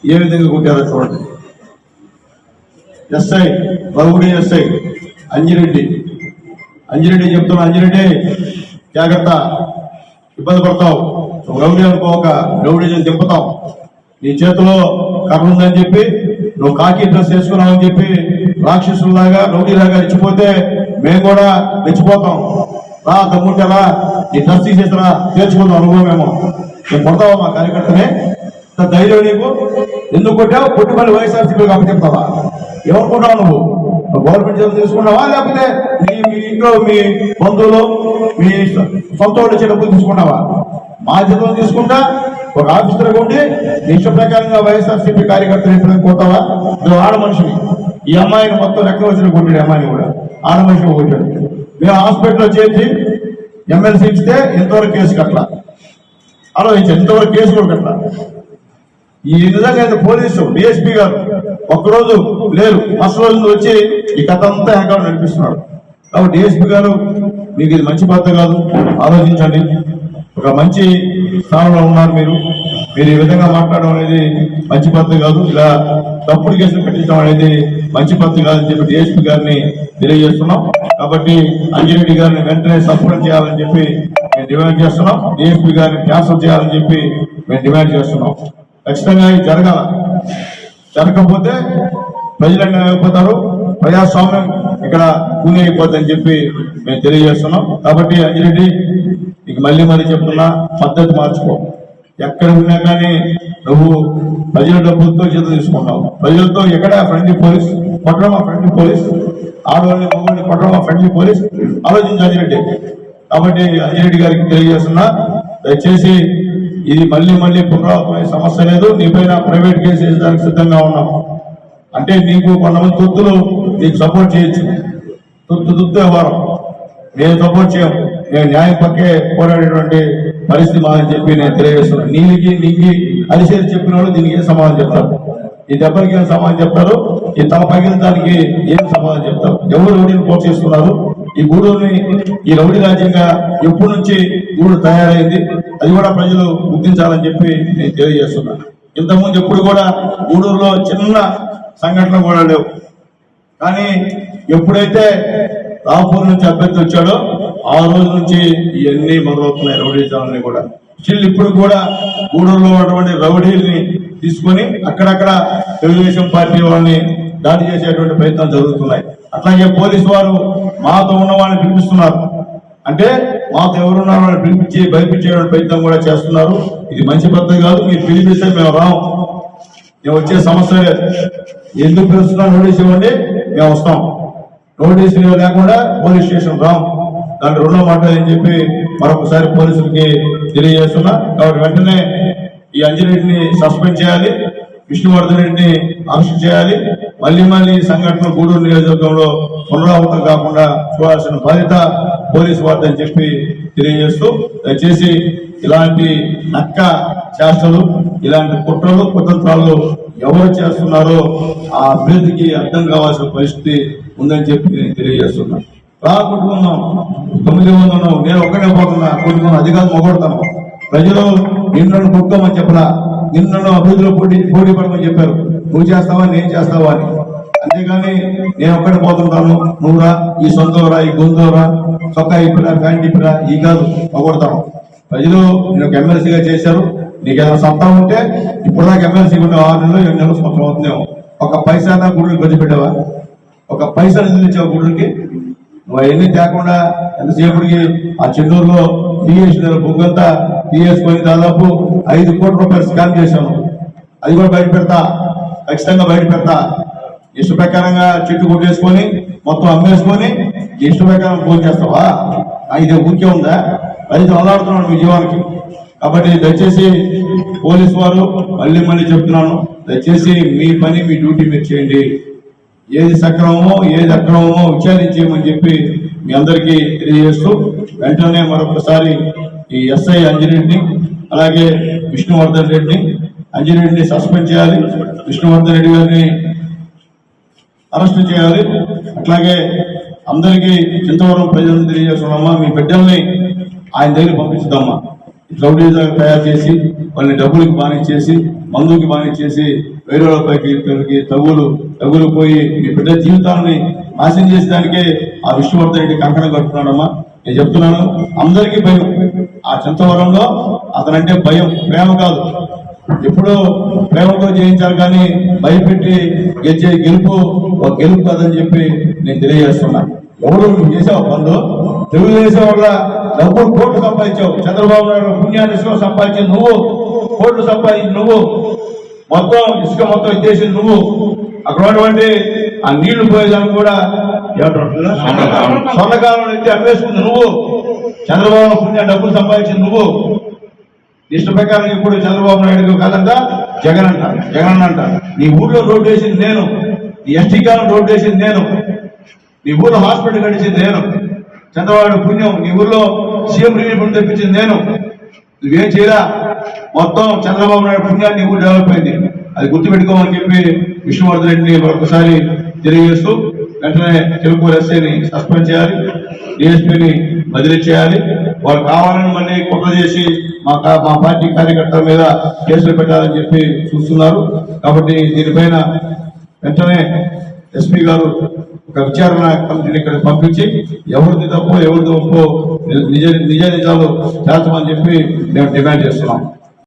ఏ విధంగా కొట్టారో చూడండి. SI rowdy SI Anji Reddy చెప్తున్నా, అంజిరెడ్డి జాగ్రత్త, ఇబ్బంది పడతావు, రౌడీ అనుకోక రౌడీని దింపుతావు. నీ చేతిలో కర్ర ఉందని చెప్పి నువ్వు కాకి డ్రెస్ వేసుకున్నావని చెప్పి రాక్షసులాగా రౌడీలాగా రెచ్చిపోతే మేము కూడా రెచ్చిపోతాం. రా దమ్ముంటేలా నీ డ్రెస్ తీసేసిరా, చేర్చుకుందాం అనుభవమేమో. నేను కొడతావా మా కార్యకర్తనే? ధైర్యం నీకు? ఎందుకు కొట్టావు? కొట్టి మళ్ళీ వైఎస్ఆర్సీపీ కాబట్టి చెప్తావా? ఏమనుకుంటావు నువ్వు? గవర్నమెంట్ జాబ్ తీసుకున్నావా, లేకపోతే మీ ఇంట్లో మీ బంధువులు మీ సొంత వాళ్ళు డబ్బులు తీసుకున్నావా? మా జీతం తీసుకుంటా ఒక ఆఫీసర్గా ఉండి ఇష్ట ప్రకారంగా వైఎస్ఆర్సీపీ కార్యకర్తలు ఎప్పుడైనా కొట్టావా? నువ్వు ఆడ మనిషిని. ఈ అమ్మాయిని మొత్తం లెక్క వచ్చిన కొట్టాడు, అమ్మాయిని కూడా ఆడ మనిషిని కొట్టాడు. మేము హాస్పిటల్లో చేసి ఎమ్మెల్సీ ఇస్తే ఎంతవరకు కేసు కట్ల ఆలోచించారు, ఇంతవరకు కేసు కూడా కట్ల. ఈ విధంగా పోలీసు డిఎస్పీ గారు ఒక్కరోజు లేరు, ఫస్ట్ రోజు వచ్చి ఈ కథ అంతా వెనకాల నడిపిస్తున్నాడు. కాబట్టి డిఎస్పీ గారు మీకు ఇది మంచి పద్ధతి కాదు, ఆలోచించండి. ఒక మంచి స్థానంలో ఉన్నారు మీరు ఈ విధంగా మాట్లాడడం అనేది మంచి పద్ధతి కాదు. ఇలా తప్పుడు కేసులు పెట్టించడం అనేది మంచి పద్ధతి కాదని చెప్పి డిఎస్పీ గారిని తెలియజేస్తున్నాం. కాబట్టి అంజిరెడ్డి గారిని వెంటనే సస్పెండ్ చేయాలని చెప్పి మేము డిమాండ్ చేస్తున్నాం. డిఎస్పీ గారిని క్యాన్సల్ చేయాలని చెప్పి మేము డిమాండ్ చేస్తున్నాం. ఖచ్చితంగా ఇది జరగకపోతే ప్రజలు అయిపోతారు, ప్రజాస్వామ్యం ఇక్కడ కూని అయిపోతుందని చెప్పి మేము తెలియజేస్తున్నాం. కాబట్టి అంజిరెడ్డి నీకు మళ్ళీ చెప్తున్నా, పద్ధతి మార్చుకో. ఎక్కడ ఉన్నా కానీ నువ్వు ప్రజల డబ్బులతో జీతం తీసుకున్నావు. ప్రజలతో ఎక్కడ ఫ్రెండ్లీ పోలీస్ కొట్టడమా? ఫ్రెండ్లీ పోలీస్ ఆడవాళ్ళని మగవాళ్ళని కొట్టడమా? ఫ్రెండ్లీ పోలీస్ ఆలోచించి అంజిరెడ్డి. కాబట్టి అంజిరెడ్డి గారికి తెలియజేస్తున్నా, దయచేసి ఇది మళ్ళీ పునరావృతమైన సమస్య లేదు. నీపైన ప్రైవేట్ కేసు వేయడానికి సిద్ధంగా ఉన్నాం. అంటే నీకు కొంతమంది తొత్తులు నీకు సపోర్ట్ చేయొచ్చు, తొత్తు వ్యవహారం. మేము సపోర్ట్ చేయము, మేము న్యాయం పక్కే పోరాడేటువంటి పరిస్థితి మాదని చెప్పి నేను తెలియజేస్తున్నాను. నీకి అలిసేది చెప్పిన వాళ్ళు దీనికి ఏం సమాధానం చెప్తారు? ఈ దెబ్బలకి ఏం సమాధానం చెప్తారు? ఈ తల పగిలించడానికి ఏం సమాధానం చెప్తారు? ఎవరు రౌడీని ప్రోత్సహిస్తున్నారు? ఈ గూడూరుని ఈ రౌడీ రాజ్యంగా ఎప్పటి నుంచి గూడూరు తయారైంది, అది కూడా ప్రజలు గుర్తించాలని చెప్పి నేను తెలియజేస్తున్నాను. ఇంతకుముందు ఎప్పుడు కూడా గూడూరులో చిన్న సంఘటన కూడా లేవు. కానీ ఎప్పుడైతే రాపూర్ నుంచి అభ్యర్థి వచ్చాడో ఆ రోజు నుంచి ఇవన్నీ మొదలవుతున్నాయి, రౌడీజాలని కూడా. స్టిల్ ఇప్పుడు కూడా గూడూరులో ఉన్నటువంటి రౌడీల్ని తీసుకొని అక్కడక్కడ తెలుగుదేశం పార్టీ వాళ్ళని దాడి చేసేటువంటి ప్రయత్నాలు జరుగుతున్నాయి. అట్లాగే పోలీసు వారు మాతో ఉన్న వాళ్ళని పిలిపిస్తున్నారు. అంటే మాతో ఎవరున్నారు వాళ్ళని పిలిపించి భయపించేటువంటి ప్రయత్నం కూడా చేస్తున్నారు. ఇది మంచి పద్ధతి కాదు. మీరు పిలిపిస్తే మేము రాము, మేము వచ్చే సమస్య లేదు. ఎందుకు పిలుస్తున్నాం? నోటీస్ ఇవ్వండి, మేము వస్తాం. నోటీస్ లేకుండా పోలీస్ స్టేషన్ రాము. దాంట్లో రెండో మాట అని చెప్పి మరొకసారి పోలీసులకి తెలియజేస్తున్నా. కాబట్టి వెంటనే ఈ అంజిరెడ్డిని సస్పెండ్ చేయాలి, విష్ణువర్ధన్ రెడ్డిని అరెస్ట్ చేయాలి. మళ్ళీ సంఘటనలు గూడూరు నియోజకవర్గంలో పునరావృతం కాకుండా చూడాల్సిన బాధ్యత పోలీసు వారిని అని చెప్పి తెలియజేస్తూ, దయచేసి ఇలాంటి నక్క చేష్టలు, ఇలాంటి కుట్రలు కుతంత్రాలు ఎవరు చేస్తున్నారో ఆ అభ్యర్థికి అర్థం కావాల్సిన పరిస్థితి ఉందని చెప్పి నేను తెలియజేస్తున్నాను. రా కొట్టుకుందాం, 900 నేను ఒక్కడే పోతున్నా, కొట్టుకున్నా, అది కాదు మొగొడతాను. ప్రజలు నిన్ను కొట్టుకోమని చెప్పరా, నిన్ను అభివృద్ధిలో పోటీ పడమని చెప్పారు. నువ్వు చేస్తావా, నేను చేస్తావా అని. అంతేగాని నేను ఒక్కడే పోతుంటాను, నువ్వురా, ఈ సొంతవరా, ఈ గొంతువరా, చొక్కా ఇప్పుడా, ప్యాంట్ ఇప్పుడా, ఈ కాదు మొగొడతాను. ప్రజలు నేను ఎమ్మెల్సీగా చేశారు. నీకు ఏదైనా సత్తా ఉంటే ఇప్పుడు దాకా ఎమ్మెల్సీ ఉంటే 6 నెలలు 7 నెలలు సంవత్సరం అవుతుందేమో. ఒక పైసా గుడులు ఖర్చు పెట్టావా? ఒక పైసా నిధులు ఇచ్చావు గుడులకి? నువ్వు అవన్నీ తేకుండా ఎంతసేపటికి ఆ చెన్నూరులో టీఎస్ బుగ్గంతా టీఎస్కొని దాదాపు 5 కోట్ల రూపాయలు స్కామ్ చేశాను. అది కూడా బయట పెడతా, ఖచ్చితంగా బయట పెడతా. ఇష్ట ప్రకారంగా చెట్టు కొట్టేసుకొని మొత్తం అమ్మేసుకొని ఇష్ట ప్రకారం ఫోన్ చేస్తావా? ఇది ఊరికే ఉందా? రైతు అల్లాడుతున్నాడు మీ జీవానికి. కాబట్టి దయచేసి పోలీసు వారు మళ్ళీ చెప్తున్నాను, దయచేసి మీ పని మీ డ్యూటీ మీరు చేయండి. ఏది సక్రమమో ఏది అక్రమమో విచారించేయమని చెప్పి మీ అందరికీ తెలియజేస్తూ, వెంటనే మరొకసారి ఈ ఎస్ఐ అంజిరెడ్డిని అలాగే విష్ణువర్ధన్ రెడ్డిని, అంజిరెడ్డిని సస్పెండ్ చేయాలి, విష్ణువర్ధన్ రెడ్డి గారిని అరెస్ట్ చేయాలి. అట్లాగే అందరికీ చింతవరం ప్రజలను తెలియజేస్తున్నామా, మీ బిడ్డల్ని ఆయన దగ్గర పంపించుదామా. రౌడీజాగా తయారు చేసి వాళ్ళని డబ్బులకు బానిచ్చేసి మందుకి బాగా చేసి వేరే వాళ్ళపైకి తగులు పోయి మీ బిడ్డ జీవితాన్ని నాశనం చేసేదానికే ఆ విష్ణువర్ధన్ రెడ్డి కంకణం కట్టుకున్నాడమ్మా. నేను చెప్తున్నాను, అందరికీ భయం. ఆ చింతవరంలో అతనంటే భయం, ప్రేమ కాదు. ఎప్పుడో ప్రేమతో జయించాలి కానీ భయపెట్టి గెలిచే గెలుపు ఒక గెలుపు కాదని చెప్పి నేను తెలియజేస్తున్నా. ఎవరు నువ్వు చేసావు బంధు? తెలుగుదేశం వల్ల డబ్బులు కోట్లు సంపాదించావు. చంద్రబాబు నాయుడు పుణ్యాన్ని ఇసుక సంపాదించింది నువ్వు, కోట్లు సంపాదించి నువ్వు, మొత్తం ఇసుక మొత్తం ఇచ్చేసింది నువ్వు. అక్కడ ఉన్నటువంటి ఆ నీళ్లు పోయేదాన్ని కూడా స్వర్ణకాలంలో ఎత్తి అమ్మేసుకుంది నువ్వు. చంద్రబాబు పుణ్యాన్ని డబ్బులు సంపాదించింది నువ్వు. ఇష్ట ప్రకారం ఇప్పుడు చంద్రబాబు నాయుడు కాదంట, జగన్ అంట. నీ ఊర్లో రోడ్డు వేసింది నేను, నీ ఎస్టీ కాలం రోడ్డు వేసింది నేను, నీ ఊర్లో హాస్పిటల్ కట్టించింది నేను. చంద్రబాబు పుణ్యం నీ ఊర్లో సీఎం రిలీఫ్ తెప్పించింది నేను. నువ్వేం చేయరా? మొత్తం చంద్రబాబు నాయుడు పుణ్యాన్ని ఊరు డెవలప్ అయింది. అది గుర్తుపెట్టుకోమని చెప్పి విష్ణువర్ధన్ రెడ్డిని మరొకసారి తెలియజేస్తూ వెంటనే తెలుగు ఎస్ఐని సస్పెండ్ చేయాలి, డిఎస్పీని బదిలీ చేయాలి. వాళ్ళు కావాలని మళ్ళీ కుట్ర చేసి మా పార్టీ కార్యకర్తల మీద కేసులు పెట్టాలని చెప్పి చూస్తున్నారు. కాబట్టి దీనిపైన వెంటనే ఎస్పీ గారు ఒక విచారణ కమిటీని ఇక్కడ పంపించి ఎవరిది తప్పు ఎవరిది ఒప్పో నిజాలు తేల్చమని చెప్పి మేము డిమాండ్ చేస్తున్నాం.